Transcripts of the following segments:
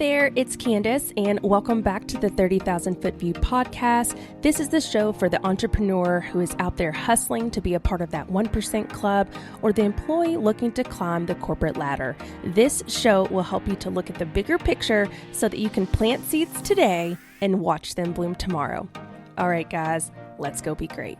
there, it's Candace, and welcome back to the 30,000 Foot View podcast. This is the show for the entrepreneur who is out there hustling to be a part of that 1% club or the employee looking to climb the corporate ladder. This show will help you to look at the bigger picture so that you can plant seeds today and watch them bloom tomorrow. All right, guys, let's go be great.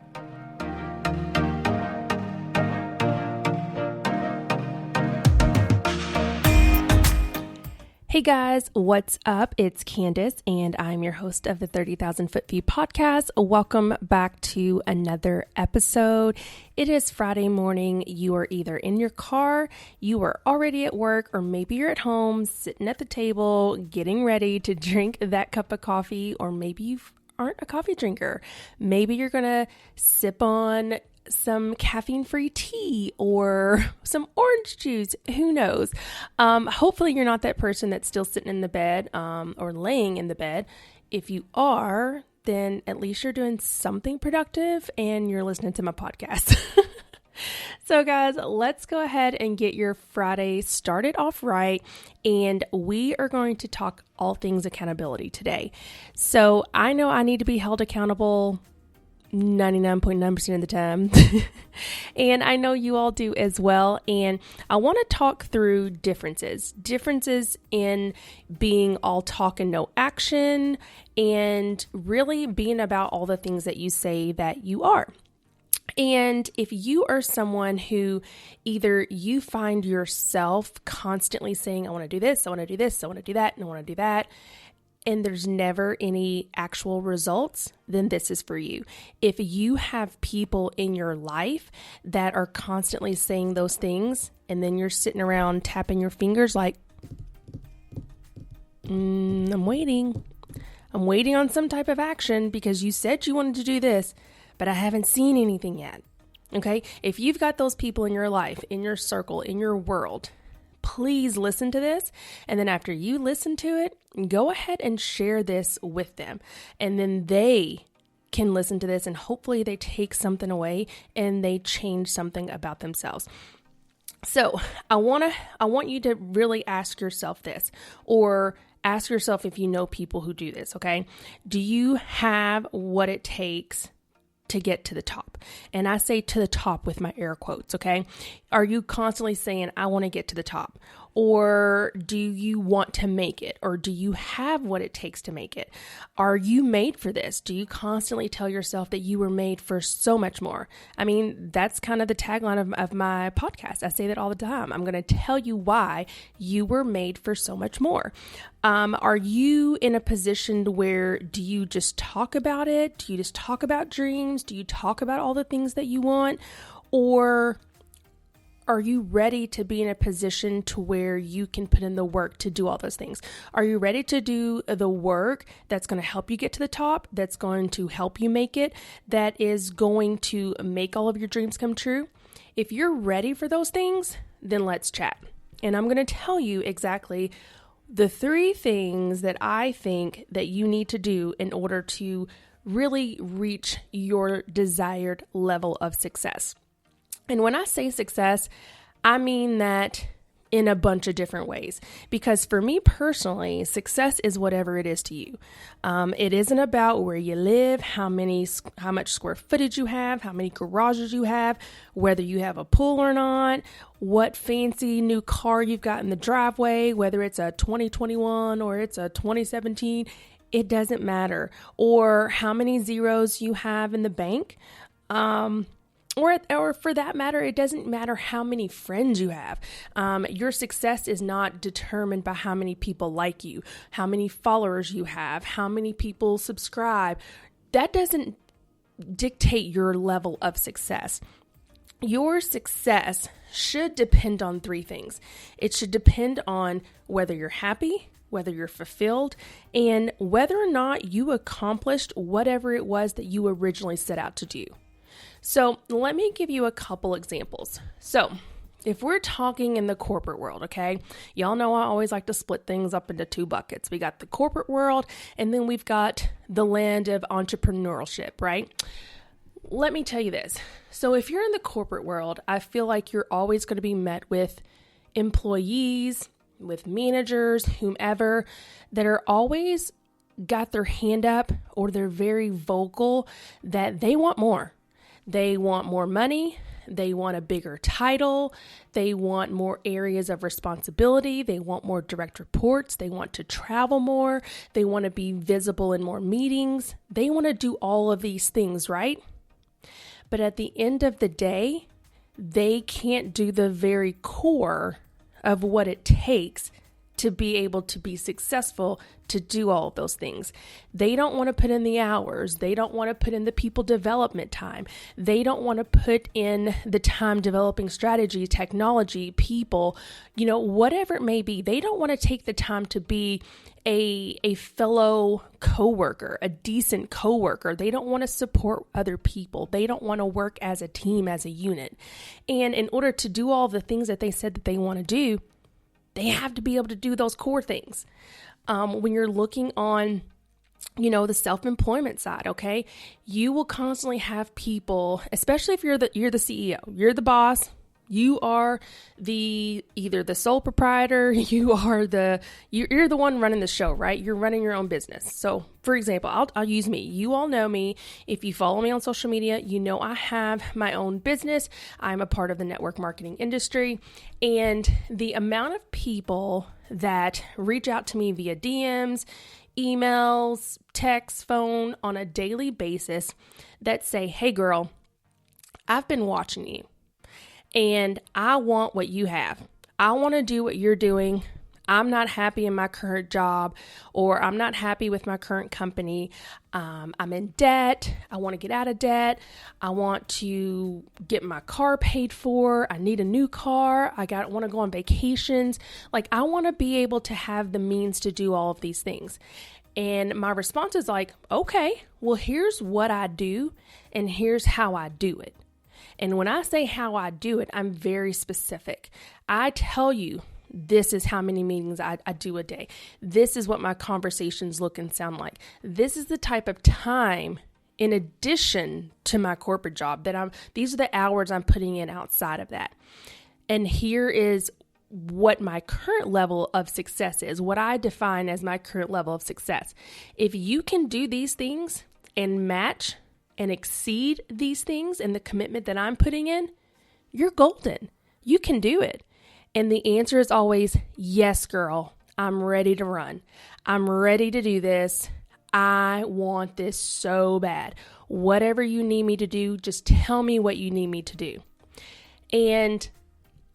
Hey guys, what's up? It's Candace, and I'm your host of the 30,000 Foot View podcast. Welcome back to another episode. It is Friday morning. You are either in your car, you are already at work, or maybe you're at home, sitting at the table, getting ready to drink that cup of coffee, or maybe you aren't a coffee drinker. Maybe you're going to sip on some caffeine-free tea or some orange juice. Who knows? Hopefully you're not that person that's still sitting in the bed or laying in the bed. If you are, then at least you're doing something productive and you're listening to my podcast. So guys, let's go ahead and get your Friday started off right. And we are going to talk all things accountability today. So I know I need to be held accountable 99.9% of the time. And I know you all do as well. And I want to talk through differences in being all talk and no action, and really being about all the things that you say that you are. And if you are someone who either you find yourself constantly saying, I want to do this, I want to do this, I want to do that, and I want to do that, and there's never any actual results, then this is for you. If you have people in your life that are constantly saying those things, and then you're sitting around tapping your fingers like, I'm waiting on some type of action because you said you wanted to do this, but I haven't seen anything yet. Okay? If you've got those people in your life, in your circle, in your world, please listen to this. And then after you listen to it, go ahead and share this with them. And then they can listen to this and hopefully they take something away and they change something about themselves. So I want you to really ask yourself this, or ask yourself if you know people who do this, okay? Do you have what it takes to get to the top? And I say to the top with my air quotes, okay? Are you constantly saying, I want to get to the top? Or do you want to make it? Or do you have what it takes to make it? Are you made for this? Do you constantly tell yourself that you were made for so much more? I mean, that's kind of the tagline of my podcast. I say that all the time. I'm going to tell you why you were made for so much more. Are you in a position where do you just talk about it? Do you just talk about dreams? Do you talk about all the things that you want? Or are you ready to be in a position to where you can put in the work to do all those things? Are you ready to do the work that's going to help you get to the top, that's going to help you make it, that is going to make all of your dreams come true? If you're ready for those things, then let's chat. And I'm going to tell you exactly the 3 things that I think that you need to do in order to really reach your desired level of success. And when I say success, I mean that in a bunch of different ways. Because for me personally, success is whatever it is to you. It isn't about where you live, how much square footage you have, how many garages you have, whether you have a pool or not, what fancy new car you've got in the driveway, whether it's a 2021 or it's a 2017. It doesn't matter. Or how many zeros you have in the bank. Or for that matter, it doesn't matter how many friends you have. Your success is not determined by how many people like you, how many followers you have, how many people subscribe. That doesn't dictate your level of success. Your success should depend on 3 things. It should depend on whether you're happy, whether you're fulfilled, and whether or not you accomplished whatever it was that you originally set out to do. So let me give you a couple examples. So if we're talking in the corporate world, okay, y'all know I always like to split things up into 2 buckets. We got the corporate world, and then we've got the land of entrepreneurship, right? Let me tell you this. So if you're in the corporate world, I feel like you're always going to be met with employees with managers, whomever, that are always got their hand up or they're very vocal that they want more. They want more money. They want a bigger title. They want more areas of responsibility. They want more direct reports. They want to travel more. They want to be visible in more meetings. They want to do all of these things, right? But at the end of the day, they can't do the very core of what it takes to be able to be successful to do all of those things. They don't want to put in the hours. They don't want to put in the people development time. They don't want to put in the time developing strategy, technology, people, whatever it may be. They don't want to take the time to be a fellow coworker, a decent coworker. They don't want to support other people. They don't want to work as a team, as a unit. And in order to do all the things that they said that they want to do, they have to be able to do those core things. When you're looking on, the self-employment side, okay, you will constantly have people, especially if you're the CEO, you're the boss, you are either the sole proprietor, you're the one running the show, right? You're running your own business. So for example, I'll use me. You all know me. If you follow me on social media, you know I have my own business. I'm a part of the network marketing industry, and the amount of people that reach out to me via DMs, emails, text, phone on a daily basis that say, "Hey girl, I've been watching you. And I want what you have. I want to do what you're doing. I'm not happy in my current job, or I'm not happy with my current company. I'm in debt. I want to get out of debt. I want to get my car paid for. I need a new car. I want to go on vacations. Like, I want to be able to have the means to do all of these things." And my response is like, okay, well, here's what I do, and here's how I do it. And when I say how I do it, I'm very specific. I tell you, this is how many meetings I do a day. This is what my conversations look and sound like. This is the type of time, in addition to my corporate job, these are the hours I'm putting in outside of that. And here is what my current level of success is, what I define as my current level of success. If you can do these things and match and exceed these things and the commitment that I'm putting in, you're golden. You can do it. And the answer is always, yes, girl, I'm ready to run. I'm ready to do this. I want this so bad. Whatever you need me to do, just tell me what you need me to do. And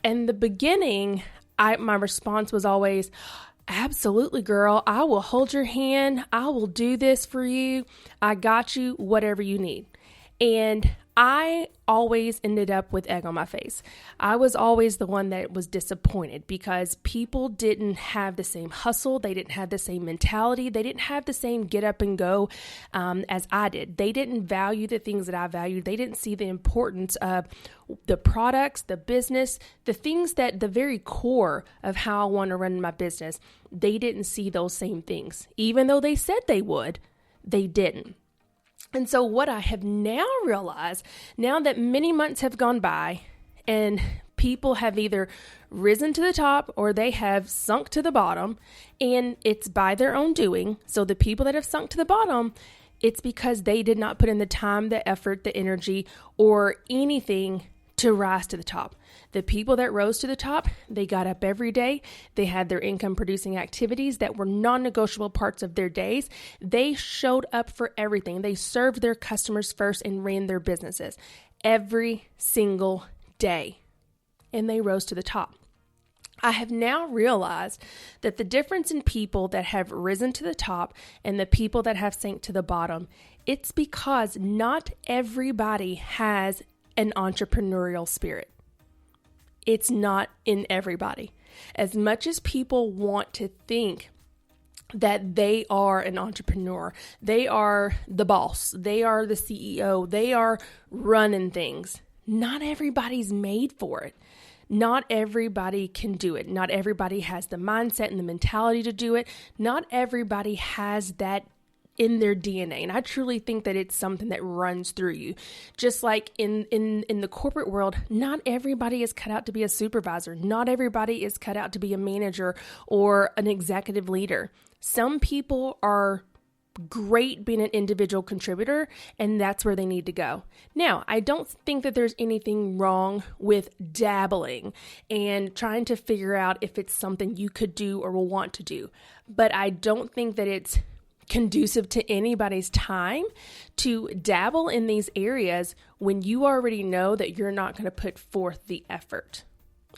in the beginning, my response was always, absolutely, girl. I will hold your hand. I will do this for you. I got you, whatever you need. And I always ended up with egg on my face. I was always the one that was disappointed because people didn't have the same hustle. They didn't have the same mentality. They didn't have the same get up and go as I did. They didn't value the things that I valued. They didn't see the importance of the products, the business, the things that the very core of how I want to run my business. They didn't see those same things. Even though they said they would, they didn't. And so what I have now realized, now that many months have gone by and people have either risen to the top or they have sunk to the bottom, and it's by their own doing. So the people that have sunk to the bottom, it's because they did not put in the time, the effort, the energy, or anything to rise to the top. The people that rose to the top, they got up every day. They had their income producing activities that were non-negotiable parts of their days. They showed up for everything. They served their customers first and ran their businesses every single day. And they rose to the top. I have now realized that the difference in people that have risen to the top and the people that have sank to the bottom, it's because not everybody has an entrepreneurial spirit. It's not in everybody. As much as people want to think that they are an entrepreneur, they are the boss, they are the CEO, they are running things, not everybody's made for it. Not everybody can do it. Not everybody has the mindset and the mentality to do it. Not everybody has that in their DNA. And I truly think that it's something that runs through you. Just like in the corporate world, not everybody is cut out to be a supervisor. Not everybody is cut out to be a manager or an executive leader. Some people are great being an individual contributor, and that's where they need to go. Now, I don't think that there's anything wrong with dabbling and trying to figure out if it's something you could do or will want to do. But I don't think that it's conducive to anybody's time to dabble in these areas when you already know that you're not going to put forth the effort.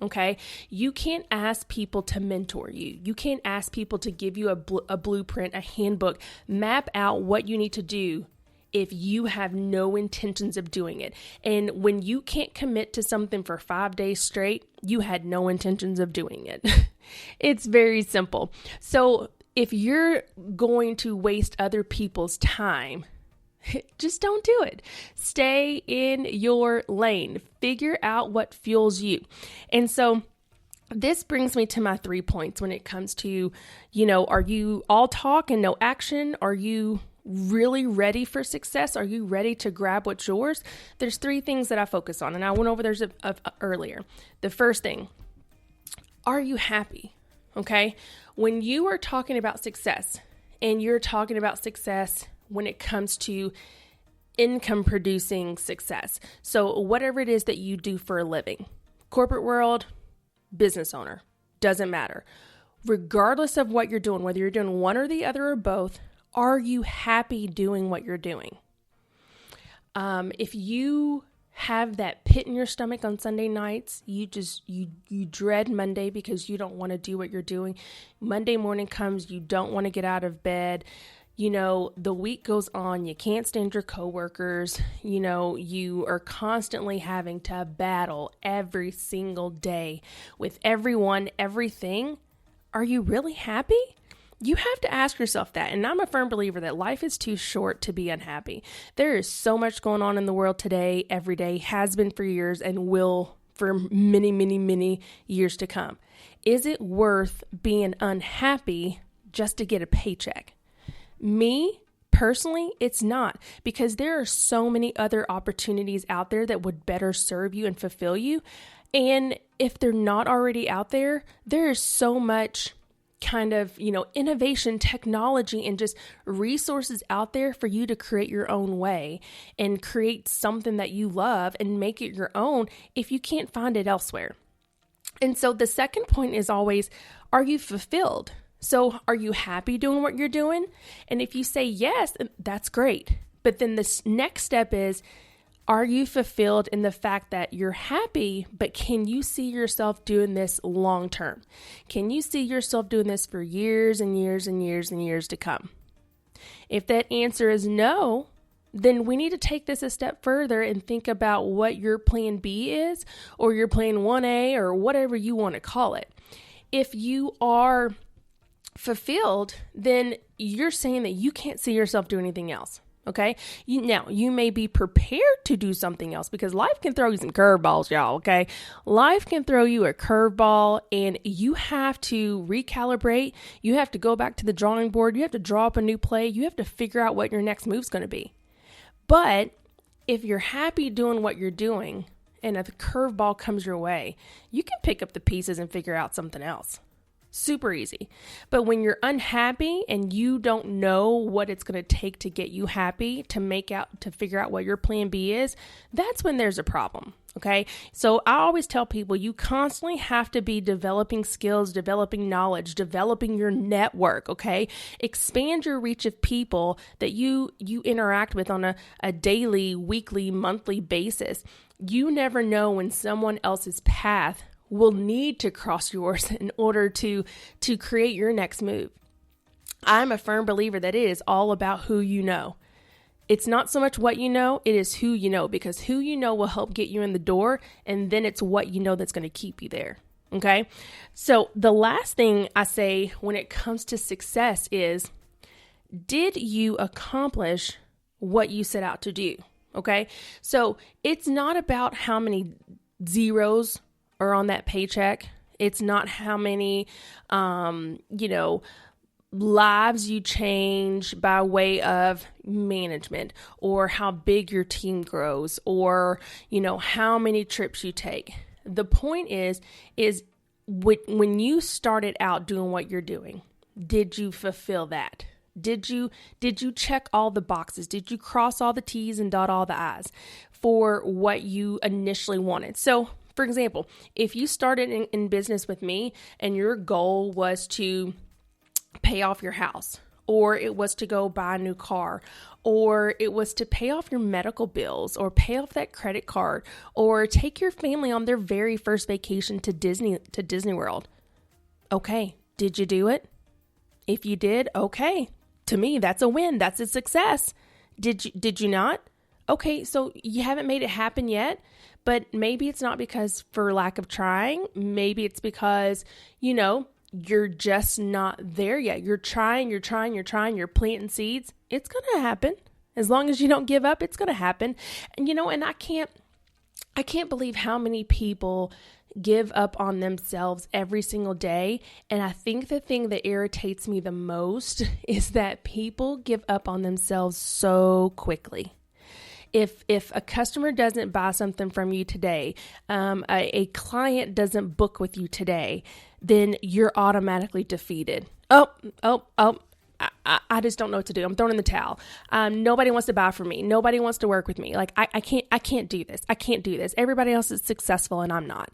Okay, you can't ask people to mentor you. You can't ask people to give you a blueprint, a handbook, map out what you need to do if you have no intentions of doing it. And when you can't commit to something for 5 days straight, you had no intentions of doing it. It's very simple. So if you're going to waste other people's time, just don't do it. Stay in your lane. Figure out what fuels you. And so this brings me to my 3 points when it comes to, are you all talk and no action? Are you really ready for success? Are you ready to grab what's yours? There's 3 things that I focus on, and I went over those earlier. The first thing, are you happy? Okay. When you are talking about success, and you're talking about success when it comes to income producing success. So whatever it is that you do for a living, corporate world, business owner, doesn't matter. Regardless of what you're doing, whether you're doing one or the other or both, are you happy doing what you're doing? If you have that pit in your stomach on Sunday nights, you dread Monday because you don't want to do what you're doing. Monday morning comes, you don't want to get out of bed. The week goes on, you can't stand your coworkers, you are constantly having to battle every single day with everyone, everything. Are you really happy? You have to ask yourself that. And I'm a firm believer that life is too short to be unhappy. There is so much going on in the world today, every day, has been for years, and will for many, many, many years to come. Is it worth being unhappy just to get a paycheck? Me, personally, it's not, because there are so many other opportunities out there that would better serve you and fulfill you. And if they're not already out there, there is so much kind of, innovation, technology, and just resources out there for you to create your own way and create something that you love and make it your own if you can't find it elsewhere. And so the second point is always, are you fulfilled? So are you happy doing what you're doing? And if you say yes, that's great. But then this next step is, are you fulfilled in the fact that you're happy, but can you see yourself doing this long term? Can you see yourself doing this for years and years and years and years to come? If that answer is no, then we need to take this a step further and think about what your plan B is, or your plan 1A, or whatever you want to call it. If you are fulfilled, then you're saying that you can't see yourself doing anything else. Okay. You may be prepared to do something else, because life can throw you some curveballs, y'all. Okay. Life can throw you a curveball, and you have to recalibrate. You have to go back to the drawing board. You have to draw up a new play. You have to figure out what your next move's going to be. But if you're happy doing what you're doing, and a curveball comes your way, you can pick up the pieces and figure out something else. Super easy. But when you're unhappy and you don't know what it's going to take to get you happy, to figure out what your plan B is, that's when there's a problem. Okay. So I always tell people, you constantly have to be developing skills, developing knowledge, developing your network. Okay. Expand your reach of people that you interact with on a daily, weekly, monthly basis. You never know when someone else's path will need to cross yours in order to create your next move. I'm a firm believer that it is all about who you know. It's not so much what you know, it is who you know, because who you know will help get you in the door, and then it's what you know that's going to keep you there. Okay? So the last thing I say when it comes to success is, did you accomplish what you set out to do? Okay? So it's not about how many zeros are on that paycheck. It's not how many, lives you change by way of management, or how big your team grows, or, how many trips you take. The point is when you started out doing what you're doing, did you fulfill that? Did you check all the boxes? Did you cross all the T's and dot all the I's for what you initially wanted? So, for example, if you started in business with me and your goal was to pay off your house, or it was to go buy a new car, or it was to pay off your medical bills, or pay off that credit card, or take your family on their very first vacation to Disney World. Okay, did you do it? If you did, okay. To me, that's a win. That's a success. Did you not? Okay, so you haven't made it happen yet, but maybe it's not because for lack of trying. Maybe it's because, you're just not there yet. You're trying, you're planting seeds. It's going to happen. As long as you don't give up, it's going to happen. And, and I can't believe how many people give up on themselves every single day. And I think the thing that irritates me the most is that people give up on themselves so quickly. If a customer doesn't buy something from you today, a client doesn't book with you today, then you're automatically defeated. I just don't know what to do. I'm throwing in the towel. Nobody wants to buy from me. Nobody wants to work with me. Like I can't do this. I can't do this. Everybody else is successful and I'm not.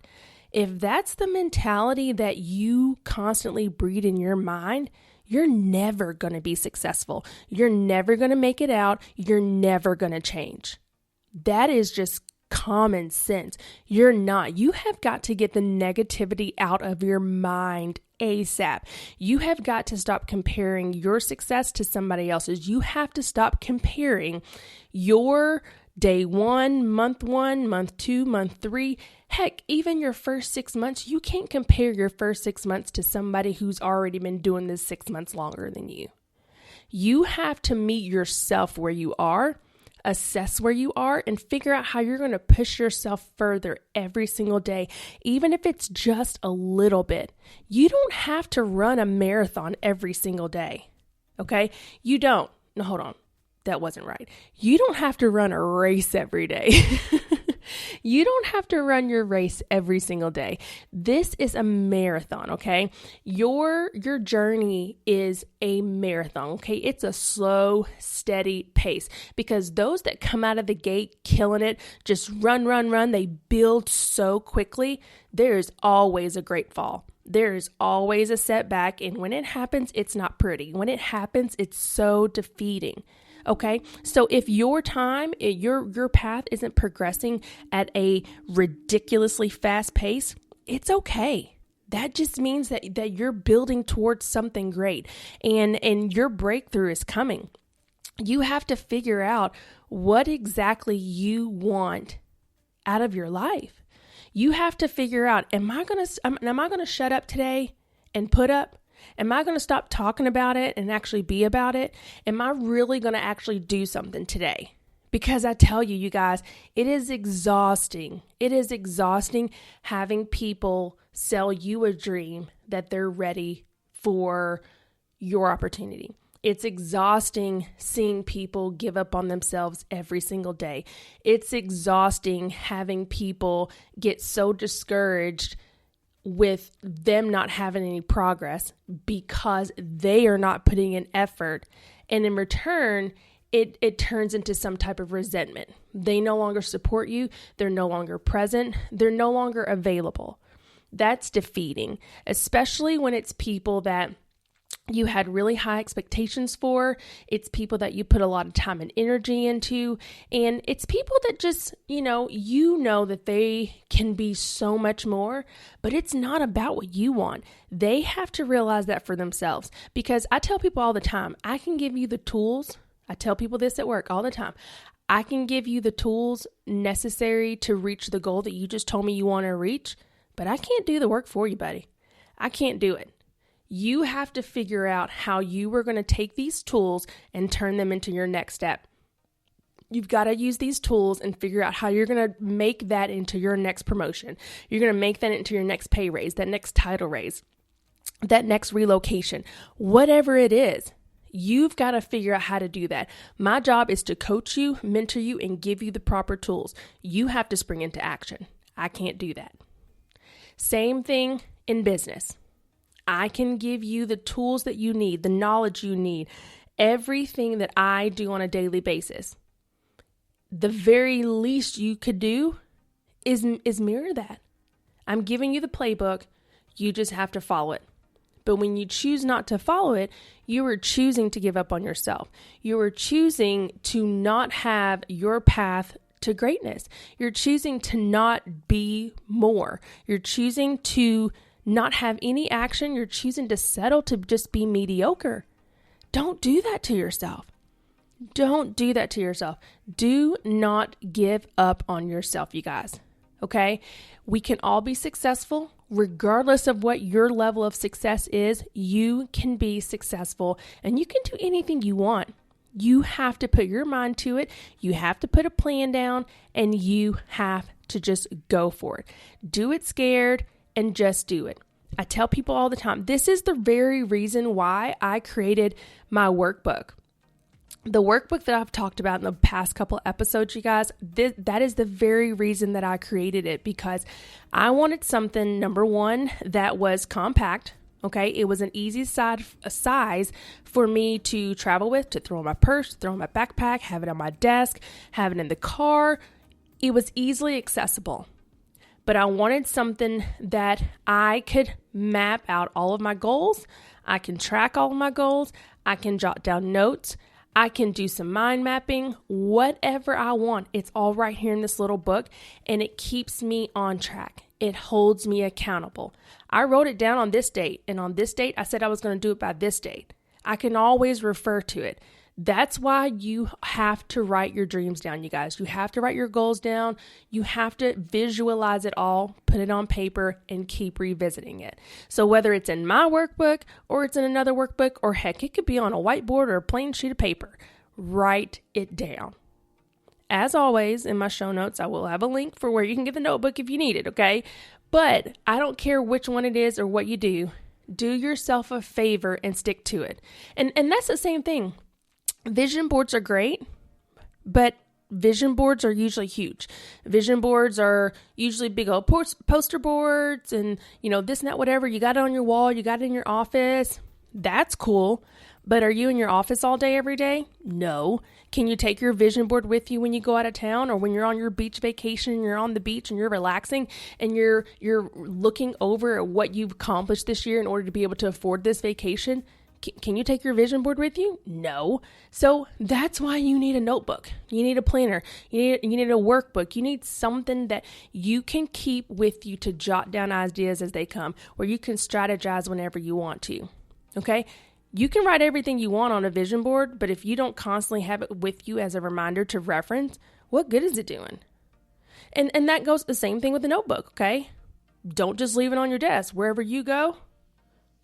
If that's the mentality that you constantly breed in your mind, you're never going to be successful. You're never going to make it out. You're never going to change. That is just common sense. You're not. You have got to get the negativity out of your mind ASAP. You have got to stop comparing your success to somebody else's. You have to stop comparing your day 1, month 2, month 3. Heck, even your first 6 months, you can't compare your first 6 months to somebody who's already been doing this 6 months longer than you. You have to meet yourself where you are, assess where you are, and figure out how you're going to push yourself further every single day, even if it's just a little bit. You don't have to run a marathon every single day, okay? You don't. No, hold on. That wasn't right. You don't have to run a race every day. You don't have to run your race every single day. This is a marathon, okay? Your journey is a marathon, okay? It's a slow, steady pace, because those that come out of the gate killing it, just run, they build so quickly. There's always a great fall. There's always a setback, and when it happens, it's not pretty. When it happens, it's so defeating. Okay, so if your path isn't progressing at a ridiculously fast pace, it's okay. That just means that you're building towards something great, and your breakthrough is coming. You have to figure out what exactly you want out of your life. You have to figure out, am I gonna shut up today and put up? Am I going to stop talking about it and actually be about it? Am I really going to actually do something today? Because I tell you, you guys, it is exhausting. It is exhausting having people sell you a dream that they're ready for your opportunity. It's exhausting seeing people give up on themselves every single day. It's exhausting having people get so discouraged with them not having any progress because they are not putting in effort. And in return, it turns into some type of resentment. They no longer support you. They're no longer present. They're no longer available. That's defeating, especially when it's people that you had really high expectations for. It's people that you put a lot of time and energy into. And it's people that just, you know that they can be so much more, but it's not about what you want. They have to realize that for themselves. Because I tell people all the time, I can give you the tools. I tell people this at work all the time. I can give you the tools necessary to reach the goal that you just told me you want to reach, but I can't do the work for you, buddy. I can't do it. You have to figure out how you are going to take these tools and turn them into your next step. You've got to use these tools and figure out how you're going to make that into your next promotion. You're going to make that into your next pay raise, that next title raise. that next relocation, whatever it is. You've got to figure out how to do that. My job is to coach you, mentor you, and give you the proper tools. You have to spring into action. I can't do that. Same thing in business. I can give you the tools that you need, the knowledge you need, everything that I do on a daily basis. The very least you could do is mirror that. I'm giving you the playbook. You just have to follow it. But when you choose not to follow it, you are choosing to give up on yourself. You are choosing to not have your path to greatness. You're choosing to not be more. You're choosing to not have any action. You're choosing to settle to just be mediocre. Don't do that to yourself. Don't do that to yourself. Do not give up on yourself, you guys. Okay? We can all be successful. Regardless of what your level of success is, you can be successful and you can do anything you want. You have to put your mind to it. You have to put a plan down and you have to just go for it. Do it scared and just do it. I tell people all the time, this is the very reason why I created my workbook. The workbook that I've talked about in the past couple episodes, you guys, that is the very reason that I created it, because I wanted something, number one, that was compact. Okay, it was an easy size for me to travel with, to throw in my purse, throw in my backpack, have it on my desk, have it in the car. It was easily accessible. But I wanted something that I could map out all of my goals. I can track all of my goals. I can jot down notes. I can do some mind mapping, whatever I want. It's all right here in this little book, and it keeps me on track. It holds me accountable. I wrote it down on this date, and on this date, I said I was going to do it by this date. I can always refer to it. That's why you have to write your dreams down, you guys. You have to write your goals down. You have to visualize it all, put it on paper, and keep revisiting it. So whether it's in my workbook or it's in another workbook, or heck, it could be on a whiteboard or a plain sheet of paper, write it down. As always, in my show notes, I will have a link for where you can get the notebook if you need it, okay? But I don't care which one it is or what you do. Do yourself a favor and stick to it. And that's the same thing. Vision boards are great, but vision boards are usually huge. Vision boards are usually big old poster boards and, this and that, whatever. You got it on your wall, you got it in your office. That's cool. But are you in your office all day, every day? No. Can you take your vision board with you when you go out of town, or when you're on your beach vacation and you're on the beach and you're relaxing and you're looking over at what you've accomplished this year in order to be able to afford this vacation? Can you take your vision board with you? No. So that's why you need a notebook. You need a planner. You need a workbook. You need something that you can keep with you to jot down ideas as they come, where you can strategize whenever you want to. Okay? You can write everything you want on a vision board, but if you don't constantly have it with you as a reminder to reference, what good is it doing? And that goes the same thing with the notebook, okay? Don't just leave it on your desk. Wherever you go,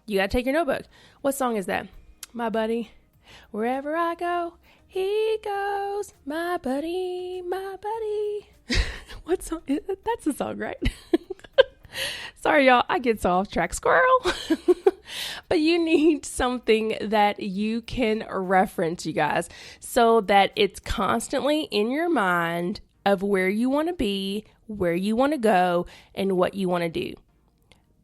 you got to take your notebook. What song is that? My buddy. Wherever I go, he goes. My buddy, my buddy. What song? That's the song, right? Sorry, y'all. I get so off track. Squirrel. But you need something that you can reference, you guys, so that it's constantly in your mind of where you want to be, where you want to go, and what you want to do.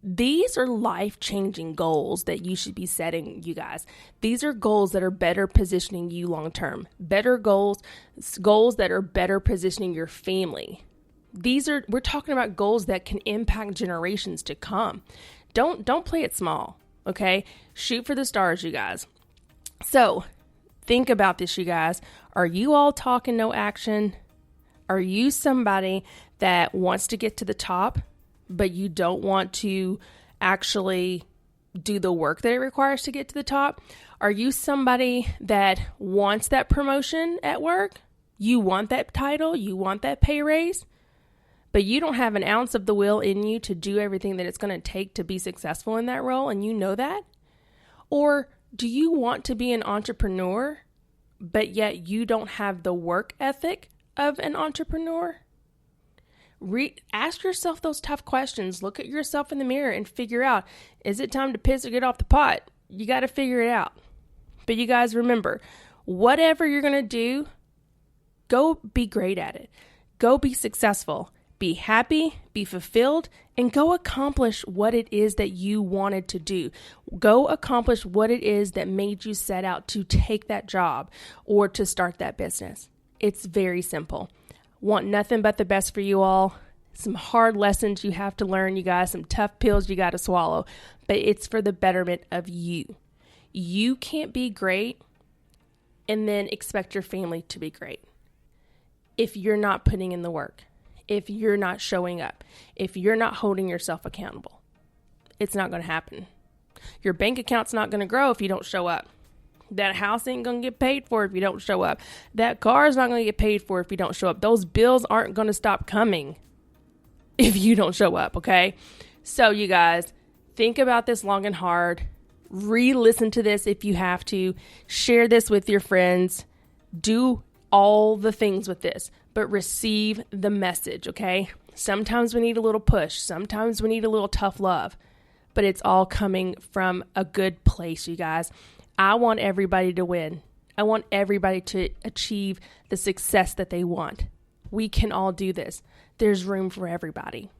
These are life-changing goals that you should be setting, you guys. These are goals that are better positioning you long-term. Better goals that are better positioning your family. We're talking about goals that can impact generations to come. Don't play it small, okay? Shoot for the stars, you guys. So think about this, you guys. Are you all talking, no action? Are you somebody that wants to get to the top, but you don't want to actually do the work that it requires to get to the top? Are you somebody that wants that promotion at work? You want that title? You want that pay raise? But you don't have an ounce of the will in you to do everything that it's going to take to be successful in that role, and you know that? Or do you want to be an entrepreneur, but yet you don't have the work ethic of an entrepreneur? Ask yourself those tough questions. Look at yourself in the mirror and figure out, is it time to piss or get off the pot? You got to figure it out. But you guys remember, whatever you're going to do, go be great at it. Go be successful. Be happy, be fulfilled, and go accomplish what it is that you wanted to do. Go accomplish what it is that made you set out to take that job or to start that business. It's very simple. Want nothing but the best for you all. Some hard lessons you have to learn, you guys, some tough pills you got to swallow, but it's for the betterment of you. You can't be great and then expect your family to be great if you're not putting in the work. If you're not showing up, if you're not holding yourself accountable, it's not going to happen. Your bank account's not going to grow if you don't show up. That house ain't going to get paid for if you don't show up. That car is not going to get paid for if you don't show up. Those bills aren't going to stop coming if you don't show up, okay? So you guys, think about this long and hard. Re-listen to this if you have to. Share this with your friends. Do all the things with this, but receive the message, okay? Sometimes we need a little push. Sometimes we need a little tough love, but it's all coming from a good place, you guys. I want everybody to win. I want everybody to achieve the success that they want. We can all do this. There's room for everybody.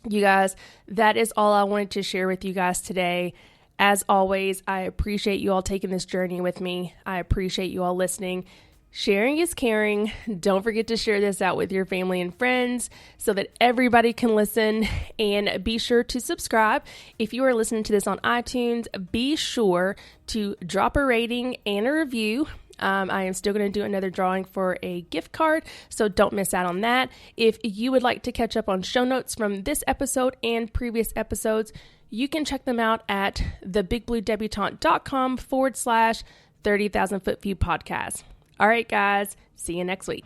You guys, that is all I wanted to share with you guys today. As always, I appreciate you all taking this journey with me. I appreciate you all listening. Sharing is caring. Don't forget to share this out with your family and friends so that everybody can listen, and be sure to subscribe. If you are listening to this on iTunes, be sure to drop a rating and a review. I am still going to do another drawing for a gift card, so don't miss out on that. If you would like to catch up on show notes from this episode and previous episodes, you can check them out at thebigbluedebutante.com/30,000 Footview podcast. All right, guys, see you next week.